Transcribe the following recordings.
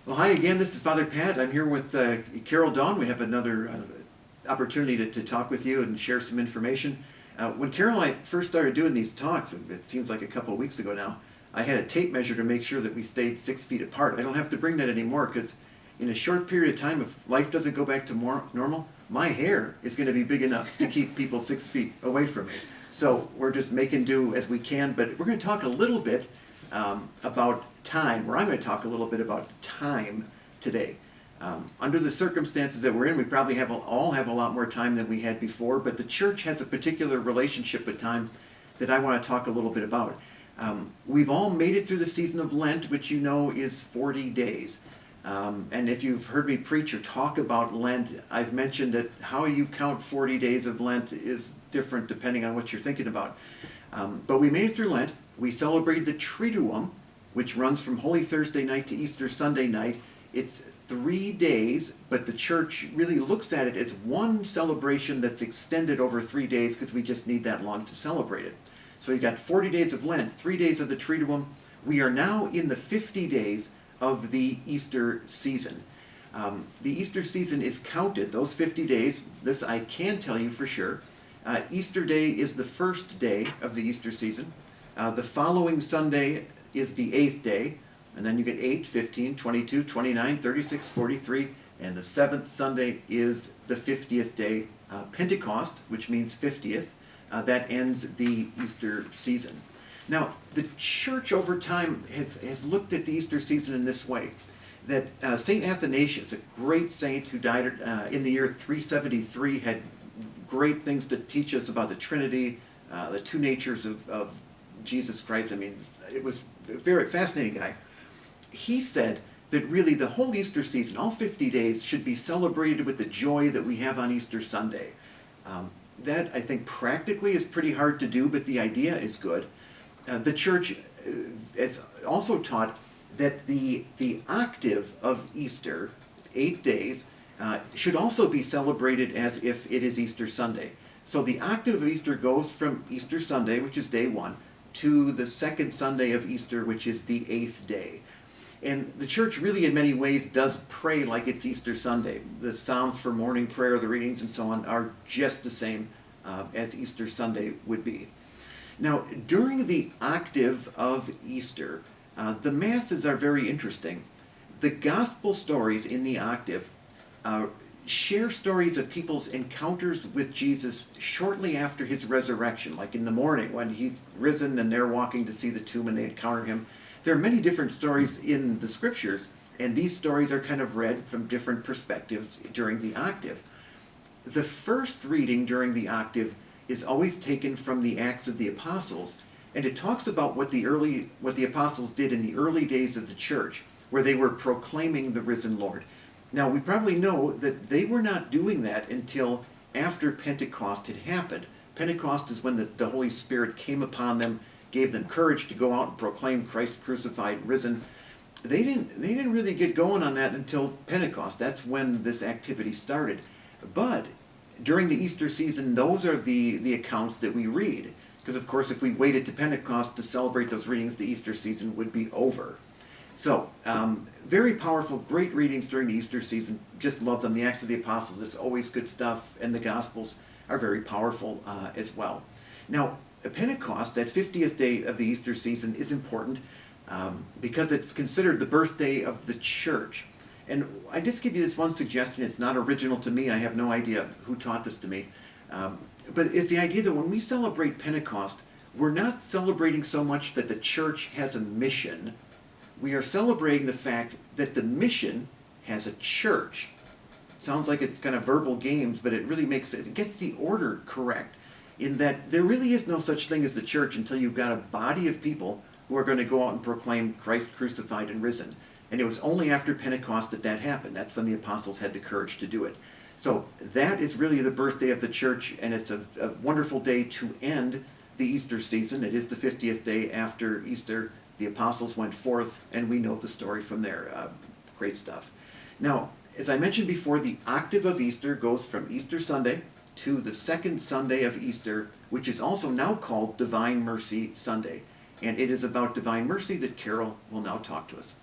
Well, hi again. This is Father Pat. I'm here with Carol Dawn. We have another opportunity to talk with you and share some information. When Carol and I first started doing these talks, it seems like a couple of weeks ago now, I had a tape measure to make sure that we stayed 6 feet apart. I don't have to bring that anymore because in a short period of time, if life doesn't go back to more normal, my hair is going to be big enough to keep people 6 feet away from me. So we're just making do as we can, but we're going to talk a little bit about time, where I'm going to talk a little bit about time today. Under the circumstances that we're in, we probably all have a lot more time than we had before, but the church has a particular relationship with time that I want to talk a little bit about. We've all made it through the season of Lent, which you know is 40 days. And if you've heard me preach or talk about Lent, I've mentioned that how you count 40 days of Lent is different depending on what you're thinking about. But we made it through Lent. We celebrated the Triduum, which runs from Holy Thursday night to Easter Sunday night. It's 3 days, but the church really looks at it as one celebration that's extended over 3 days because we just need that long to celebrate it. So you got 40 days of Lent, 3 days of the Triduum. We are now in the 50 days of the Easter season. The Easter season is counted, those 50 days, this I can tell you for sure. Easter Day is the first day of the Easter season. The following Sunday is the 8th day, and then you get 8, 15, 22, 29, 36, 43, and the 7th Sunday is the 50th day, Pentecost, which means 50th. That ends the Easter season. Now, the church over time has looked at the Easter season in this way, that St. Athanasius, a great saint who died in the year 373, had great things to teach us about the Trinity, the two natures of Jesus Christ. I mean, it was a very fascinating guy. He said that really the whole Easter season, all 50 days, should be celebrated with the joy that we have on Easter Sunday. That, I think, practically is pretty hard to do, but the idea is good. The church has also taught that the octave of Easter, 8 days, should also be celebrated as if it is Easter Sunday. So the octave of Easter goes from Easter Sunday, which is day 1, to the second Sunday of Easter, which is the 8th day. And the church really in many ways does pray like it's Easter Sunday. The Psalms for morning prayer, the readings and so on are just the same as Easter Sunday would be. Now, during the octave of Easter, the Masses are very interesting. The Gospel stories in the octave share stories of people's encounters with Jesus shortly after his resurrection, like in the morning when he's risen and they're walking to see the tomb and they encounter him. There are many different stories in the scriptures, and these stories are kind of read from different perspectives during the octave. The first reading during the octave is always taken from the Acts of the Apostles, and it talks about what the apostles did in the early days of the church, where they were proclaiming the risen Lord. Now, we probably know that they were not doing that until after Pentecost had happened. Pentecost is when the Holy Spirit came upon them, gave them courage to go out and proclaim Christ crucified, risen. They didn't really get going on that until Pentecost. That's when this activity started. But during the Easter season, those are the accounts that we read. Because, of course, if we waited to Pentecost to celebrate those readings, the Easter season would be over. So, very powerful, great readings during the Easter season. Just love them. The Acts of the Apostles is always good stuff, and the Gospels are very powerful as well. Now, Pentecost, that 50th day of the Easter season, is important because it's considered the birthday of the church. And I just give you this one suggestion. It's not original to me. I have no idea who taught this to me. But it's the idea that when we celebrate Pentecost, we're not celebrating so much that the church has a mission. We are celebrating the fact that the mission has a church. Sounds like it's kind of verbal games, but it really gets the order correct, in that there really is no such thing as the church until you've got a body of people who are going to go out and proclaim Christ crucified and risen. And it was only after Pentecost that happened. That's when the apostles had the courage to do it. So that is really the birthday of the church, and it's a wonderful day to end the Easter season. It is the 50th day after Easter. The apostles went forth, and we know the story from there. Great stuff. Now, as I mentioned before, the octave of Easter goes from Easter Sunday to the second Sunday of Easter, which is also now called Divine Mercy Sunday. And it is about Divine Mercy that Carol will now talk to us.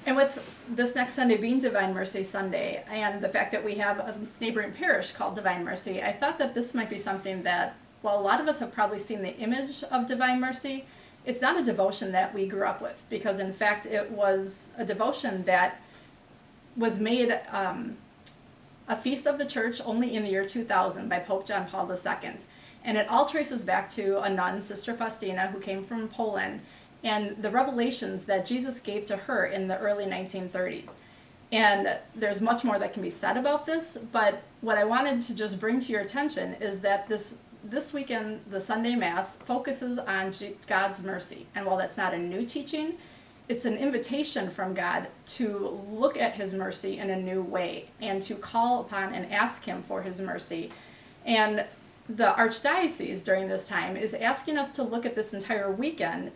And with this next Sunday being Divine Mercy Sunday, and the fact that we have a neighboring parish called Divine Mercy, I thought that this might be something that, while a lot of us have probably seen the image of Divine Mercy, it's not a devotion that we grew up with, because in fact it was a devotion that was made a feast of the church only in the year 2000 by Pope John Paul II. And it all traces back to a nun, Sister Faustina, who came from Poland, and the revelations that Jesus gave to her in the early 1930s. And there's much more that can be said about this, but what I wanted to just bring to your attention is that this weekend, the Sunday Mass focuses on God's mercy. And while that's not a new teaching, it's an invitation from God to look at his mercy in a new way and to call upon and ask him for his mercy. And the Archdiocese during this time is asking us to look at this entire weekend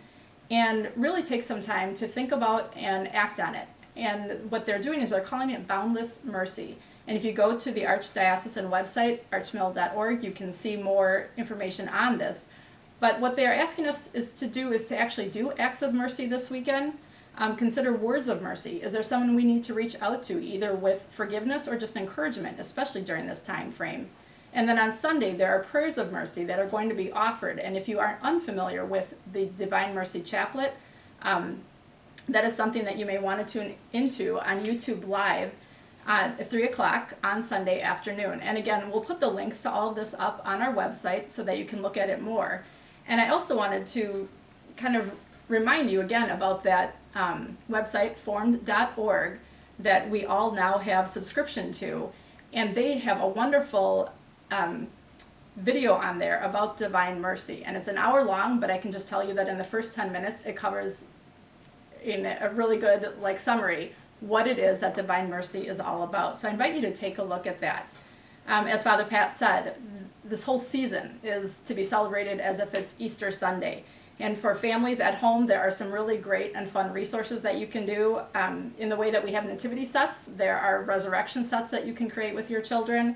and really take some time to think about and act on it. And what they're doing is they're calling it Boundless Mercy. And if you go to the Archdiocesan website, archmill.org, you can see more information on this. But what they are asking us is to actually do acts of mercy this weekend. Consider words of mercy. Is there someone we need to reach out to, either with forgiveness or just encouragement, especially during this time frame? And then on Sunday, there are prayers of mercy that are going to be offered. And if you are unfamiliar with the Divine Mercy Chaplet, that is something that you may want to tune into on YouTube Live at 3 o'clock on Sunday afternoon. And again, we'll put the links to all of this up on our website so that you can look at it more. And I also wanted to kind of remind you again about that website, formed.org, that we all now have subscription to. And they have a wonderful video on there about Divine Mercy. And it's an hour long, but I can just tell you that in the first 10 minutes, it covers in a really good summary what it is that Divine Mercy is all about. So I invite you to take a look at that. As Father Pat said, this whole season is to be celebrated as if it's Easter Sunday. And for families at home, there are some really great and fun resources that you can do. In the way that we have nativity sets, there are resurrection sets that you can create with your children.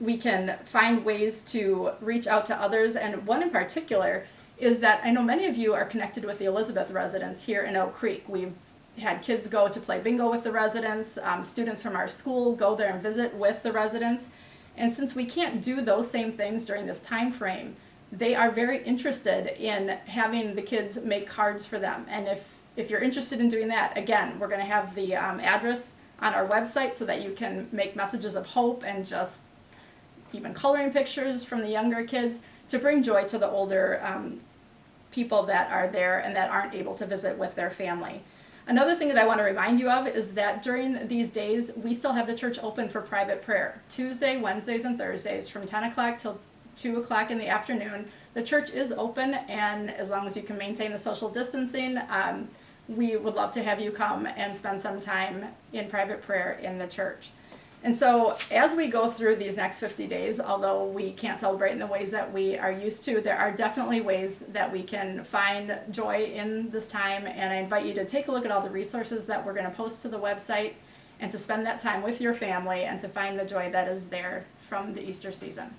We can find ways to reach out to others. And one in particular is that I know many of you are connected with the Elizabeth residents here in Oak Creek. We've had kids go to play bingo with the residents. Students from our school go there and visit with the residents. And since we can't do those same things during this time frame, they are very interested in having the kids make cards for them. And if you're interested in doing that, again, we're going to have the address on our website so that you can make messages of hope and just even coloring pictures from the younger kids to bring joy to the older people that are there and that aren't able to visit with their family. Another thing that I want to remind you of is that during these days, we still have the church open for private prayer. Tuesday, Wednesdays, and Thursdays from 10 o'clock till 2 o'clock in the afternoon. The church is open, and as long as you can maintain the social distancing, we would love to have you come and spend some time in private prayer in the church. And so as we go through these next 50 days, although we can't celebrate in the ways that we are used to, there are definitely ways that we can find joy in this time. And I invite you to take a look at all the resources that we're going to post to the website and to spend that time with your family and to find the joy that is there from the Easter season.